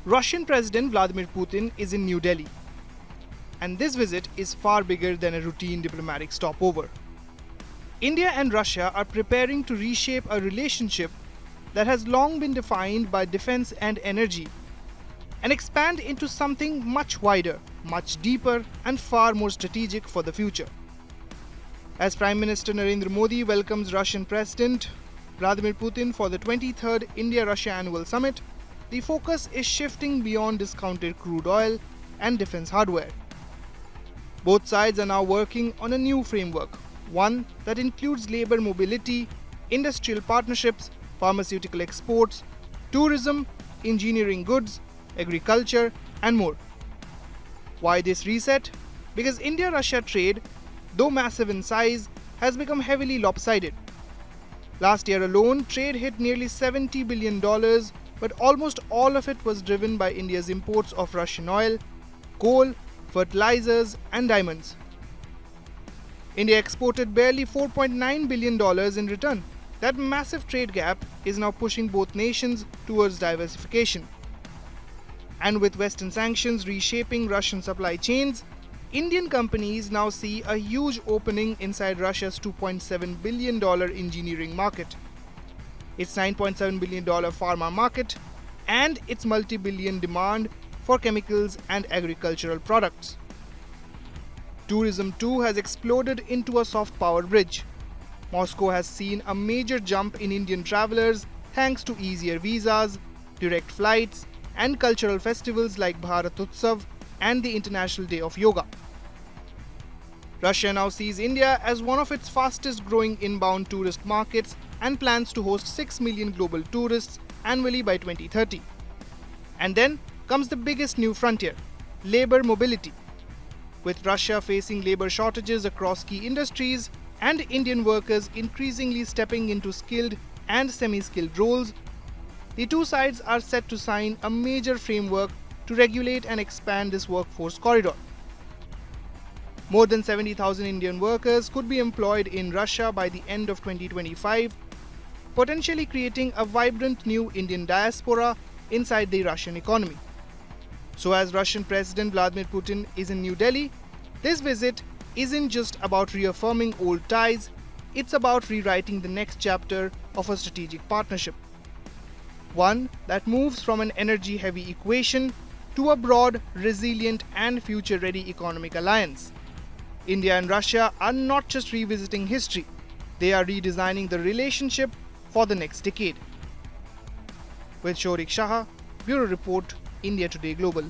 Russian President Vladimir Putin is in New Delhi, and this visit is far bigger than a routine diplomatic stopover. India and Russia are preparing to reshape a relationship that has long been defined by defense and energy and expand into something much wider, much deeper, and far more strategic for the future. As Prime Minister Narendra Modi welcomes Russian President Vladimir Putin for the 23rd India-Russia Annual Summit, the focus is shifting beyond discounted crude oil and defense hardware. Both sides are now working on a new framework, one that includes labor mobility, industrial partnerships, pharmaceutical exports, tourism, engineering goods, agriculture, and more. Why this reset? Because India-Russia trade, though massive in size, has become heavily lopsided. Last year alone, trade hit nearly $70 billion, but almost all of it was driven by India's imports of Russian oil, coal, fertilizers, and diamonds. India exported barely $4.9 billion in return. That massive trade gap is now pushing both nations towards diversification. And with Western sanctions reshaping Russian supply chains, Indian companies now see a huge opening inside Russia's $2.7 billion engineering market, its $9.7 billion pharma market, and its multi-billion demand for chemicals and agricultural products. Tourism too has exploded into a soft power bridge. Moscow has seen a major jump in Indian travelers thanks to easier visas, direct flights, and cultural festivals like Bharat Utsav and the International Day of Yoga. Russia now sees India as one of its fastest growing inbound tourist markets and plans to host 6 million global tourists annually by 2030. And then comes the biggest new frontier, labor mobility. With Russia facing labor shortages across key industries and Indian workers increasingly stepping into skilled and semi-skilled roles, the two sides are set to sign a major framework to regulate and expand this workforce corridor. More than 70,000 Indian workers could be employed in Russia by the end of 2025, potentially creating a vibrant new Indian diaspora inside the Russian economy. So as Russian President Vladimir Putin is in New Delhi, this visit isn't just about reaffirming old ties, it's about rewriting the next chapter of a strategic partnership. One that moves from an energy-heavy equation to a broad, resilient, and future-ready economic alliance. India and Russia are not just revisiting history, they are redesigning the relationship for the next decade. With Shorik Shah, Bureau Report, India Today Global.